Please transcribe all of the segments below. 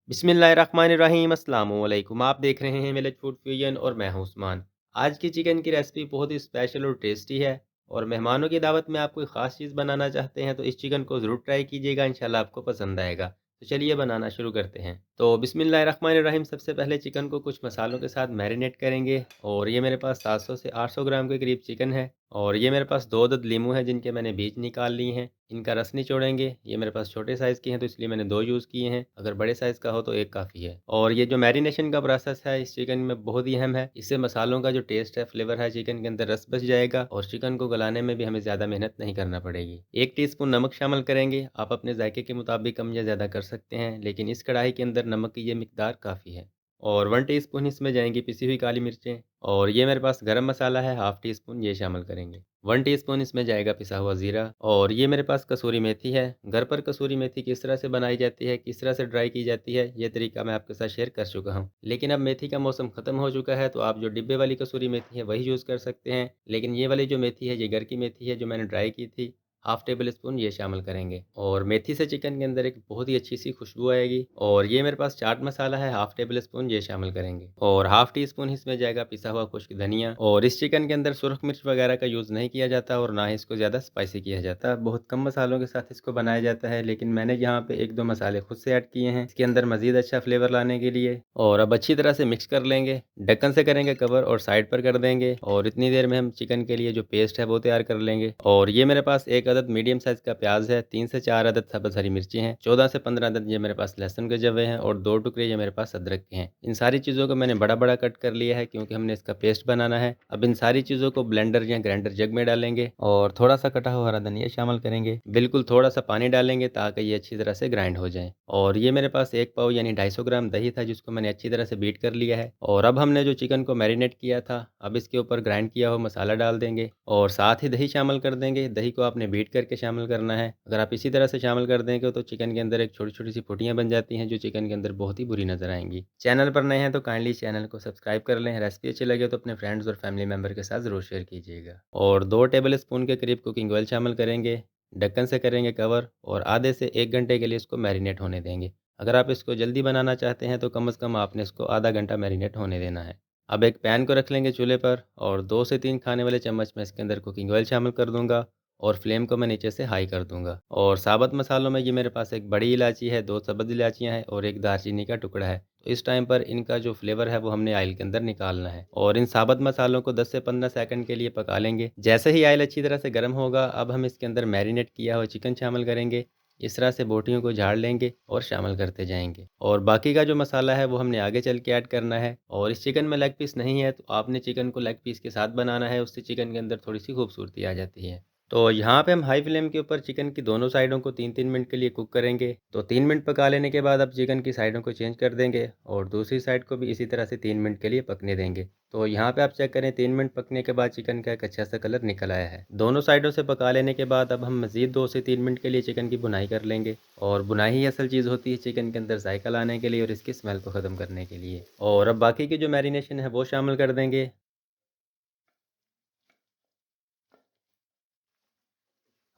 बिस्मिल्लाहिर्रहमानिर्रहीम अस्सलाम वालेकुम। आप देख रहे हैं मिलेट फूड फ्यूजन और मैं हूं उस्मान। आज की चिकन की रेसिपी बहुत ही स्पेशल और टेस्टी है और मेहमानों की दावत में आप कोई ख़ास चीज़ बनाना चाहते हैं तो इस चिकन को ज़रूर ट्राई कीजिएगा, इंशाल्लाह आपको पसंद आएगा। तो चलिए बनाना शुरू करते हैं। तो बिस्मिल्लाहिर्रहमानिर्रहीम सबसे पहले चिकन को कुछ मसालों के साथ मैरिनेट करेंगे और ये मेरे पास 700 से 800 ग्राम के करीब चिकन है और ये मेरे पास 2 अदद लीमू है जिनके मैंने बीज निकाल लिए हैं। इनका रस निचोड़ेंगे। ये मेरे पास छोटे साइज़ की हैं तो इसलिए मैंने 2 यूज़ किए हैं। अगर बड़े साइज़ का हो तो 1 काफ़ी है। और ये जो मैरिनेशन का प्रोसेस है इस चिकन में बहुत ही अहम है। इससे मसालों का जो टेस्ट है, फ्लेवर है चिकन के अंदर रस बस जाएगा और चिकन को गलाने में भी हमें ज़्यादा मेहनत नहीं करना पड़ेगी। 1 टीस्पून नमक शामिल करेंगे। आप अपने जायके के मुताबिक कम या ज़्यादा कर सकते हैं, लेकिन इस कढ़ाई के अंदर नमक की ये मिकदार काफ़ी है। और 1 टीस्पून इसमें जाएँगी पिसी हुई काली मिर्चें और ये मेरे पास गरम मसाला है हाफ़ टी स्पून, ये शामिल करेंगे। 1 टीस्पून इसमें जाएगा पिसा हुआ ज़ीरा और ये मेरे पास कसूरी मेथी है। घर पर कसूरी मेथी किस तरह से बनाई जाती है, किस तरह से ड्राई की जाती है, ये तरीका मैं आपके साथ शेयर कर चुका हूँ। लेकिन अब मेथी का मौसम ख़त्म हो चुका है, तो आप जो डिब्बे वाली कसूरी मेथी है, वही यूज़ कर सकते हैं। लेकिन ये वाली जो मेथी है, ये घर की मेथी है, जो मैंने ड्राई की थी। हाफ़ टेबल स्पून ये शामिल करेंगे और मेथी से चिकन के अंदर एक बहुत ही अच्छी-सी खुशबू आएगी और ये मेरे पास चाट मसाला है, हाफ़ टेबल स्पून ये शामिल करेंगे और हाफ़ टी स्पून इसमें जाएगा पिसा हुआ खुश्क धनिया और इस चिकन के अंदर सुरख मिर्च वगैरह का यूज़ नहीं किया जाता और ना ही इसको ज़्यादा स्पाइसी किया जाता। बहुत कम मसालों के साथ इसको बनाया जाता है, लेकिन मैंने यहाँ पे 1-2 मसाले खुद से ऐड किए हैं इसके अंदर मज़ीद अच्छा फ्लेवर लाने के लिए। और अब अच्छी तरह से मिक्स कर लेंगे। ढक्कन से करेंगे कवर और साइड पर कर देंगे और इतनी देर में हम चिकन के लिए जो पेस्ट है वो तैयार कर लेंगे। और ये मेरे पास 1 अदद मीडियम साइज़ का प्याज है, 3 से 4 अदद सब्ज़ हरी मिर्ची हैं, 14 से 15 अदद ये मेरे पास लहसुन के जवे हैं और 2 टुकड़े ये मेरे पास अदरक के हैं। इन सारी चीज़ों को मैंने बड़ा-बड़ा कट कर लिया है क्योंकि हमने इसका पेस्ट बनाना है। अब इन सारी चीज़ों को ब्लेंडर या ग्राइंडर जग में डालेंगे और थोड़ा-सा कटा हुआ हरा धनिया शामिल करेंगे। बिल्कुल थोड़ा-सा पानी डालेंगे ताकि ये अच्छी तरह से ग्राइंड हो जाए। और ये मेरे पास 1 पाव यानी 250 ग्राम दही था जिसको मैंने अच्छी तरह से बीट कर लिया है। और अब हमने जो चिकन को मैरिनेट किया था, अब इसके ऊपर ग्राइंड किया हुआ मसाला डाल देंगे और साथ ही दही शामिल कर देंगे। दही को आपने बीट करके शामिल करना है। अगर आप इसी तरह से शामिल कर देंगे तो चिकन के अंदर एक छोटी-छोटी सी फुटियाँ बन जाती हैं जो चिकन के अंदर बहुत ही बुरी नज़र आएँगी। चैनल पर नए हैं तो काइंडली चैनल को सब्सक्राइब कर लें। रेसिपी अच्छी लगे तो अपने फ्रेंड्स और फैमिली मेंबर के साथ ज़रूर शेयर कीजिएगा। और 2 टेबल स्पून के करीब कुकिंग ऑयल शामिल करेंगे। ढक्कन से करेंगे कवर और आधे से 1 घंटे के लिए इसको मैरिनेट होने देंगे। अगर आप इसको जल्दी बनाना चाहते हैं तो कम से कम आपने इसको आधा घंटा मैरिनेट होने देना है। अब एक पैन को रख लेंगे चूल्हे पर और 2 से 3 खाने वाले चम्मच मैं इसके अंदर कुकिंग ऑयल शामिल कर दूंगा और फ्लेम को मैं नीचे से हाई कर दूंगा। और साबुत मसालों में ये मेरे पास एक बड़ी इलायची है, 2 सब्ज़ इलायचियाँ हैं और एक दालचीनी का टुकड़ा है। तो इस टाइम पर इनका जो फ्लेवर है वो हमने ऑयल के अंदर निकालना है और इन साबुत मसालों को 10 से 15 सेकंड के लिए पका लेंगे। जैसे ही ऑयल अच्छी तरह से गर्म होगा, अब हम इसके अंदर मैरिनेट किया हुआ चिकन शामिल करेंगे। इस तरह से बोटियों को झाड़ लेंगे और शामिल करते जाएंगे और बाकी का जो मसाला है वो हमने आगे चल के ऐड करना है। और इस चिकन में लेग पीस नहीं है तो आपने चिकन को लेग पीस के साथ बनाना है, उससे चिकन के अंदर थोड़ी सी खूबसूरती आ जाती है। तो यहाँ पे हम हाई फ्लेम के ऊपर चिकन की दोनों साइडों को 3-3 मिनट के लिए कुक करेंगे। तो 3 मिनट पका लेने के बाद अब चिकन की साइडों को चेंज कर देंगे और दूसरी साइड को भी इसी तरह से 3 मिनट के लिए पकने देंगे। तो यहाँ पे आप चेक करें 3 मिनट पकने के बाद चिकन का एक अच्छा सा कलर निकल आया है। दोनों साइडों से पका लेने के बाद अब हम मज़ीद 2 से 3 मिनट के लिए चिकन की भुनाई कर लेंगे और भुनाई ही असल चीज़ होती है चिकन के अंदर जायका लाने के लिए और इसकी स्मेल को ख़त्म करने के लिए। और अब बाकी की जो मैरिनेशन है वो शामिल कर देंगे।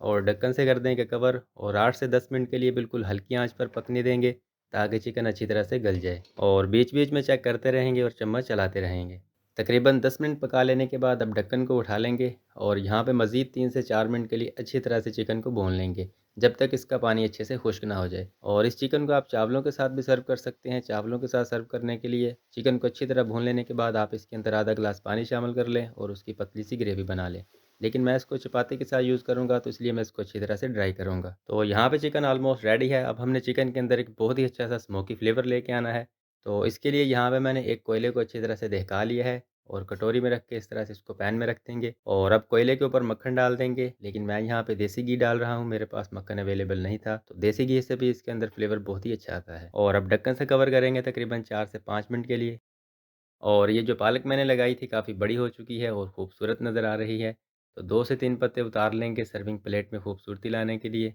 और ढक्कन से कर देंगे कवर और 8 से 10 मिनट के लिए बिल्कुल हल्की आंच पर पकने देंगे ताकि चिकन अच्छी तरह से गल जाए और बीच-बीच में चेक करते रहेंगे और चम्मच चलाते रहेंगे। तकरीबन 10 मिनट पका लेने के बाद अब ढक्कन को उठा लेंगे और यहाँ पे मज़ीद 3 से 4 मिनट के लिए अच्छी तरह से चिकन को भून लेंगे जब तक इसका पानी अच्छे से खुश्क ना हो जाए। और इस चिकन को आप चावलों के साथ भी सर्व कर सकते हैं। चावलों के साथ सर्व करने के लिए चिकन को अच्छी तरह भून लेने के बाद आप इसके अंदर आधा गिलास पानी शामिल कर लें और उसकी पतली सी ग्रेवी बना लें। लेकिन मैं इसको चपाती के साथ यूज़ करूँगा तो इसलिए मैं इसको अच्छी तरह से ड्राई करूँगा। तो यहाँ पे चिकन ऑलमोस्ट रेडी है। अब हमने चिकन के अंदर एक बहुत ही अच्छा सा स्मोकी फ्लेवर लेके आना है। तो इसके लिए यहाँ पे मैंने एक कोयले को अच्छी तरह से दहका लिया है और कटोरी में रख के इस तरह से इसको पैन में रख देंगे और अब कोयले के ऊपर मक्खन डाल देंगे। लेकिन मैं यहाँ पे देसी घी डाल रहा हूँ, मेरे पास मक्खन अवेलेबल नहीं था तो देसी घी से भी इसके अंदर फ्लेवर बहुत ही अच्छा आता है। और अब ढक्कन से कवर करेंगे तकरीबन 4 से 5 मिनट के लिए। और ये जो पालक मैंने लगाई थी काफ़ी बड़ी हो चुकी है और खूबसूरत नज़र आ रही है। तो 2 से 3 पत्ते उतार लेंगे सर्विंग प्लेट में खूबसूरती लाने के लिए।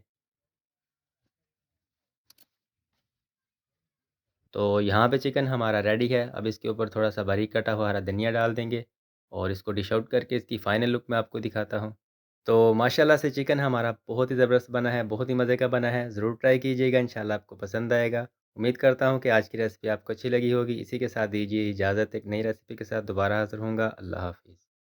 तो यहाँ पे चिकन हमारा रेडी है। अब इसके ऊपर थोड़ा-सा बारीक कटा हुआ हरा धनिया डाल देंगे और इसको डिश आउट करके इसकी फ़ाइनल लुक मैं आपको दिखाता हूँ। तो माशाल्लाह से चिकन हमारा बहुत ही ज़बरदस्त बना है, बहुत ही मज़े का बना है। ज़रूर ट्राई कीजिएगा, इंशाल्लाह आपको पसंद आएगा। उम्मीद करता हूँ कि आज की रेसिपी आपको अच्छी लगी होगी। इसी के साथ दीजिए इजाज़त, एक नई रेसिपी के साथ दोबारा हाज़िर होऊँगा। अल्लाह हाफ़िज़।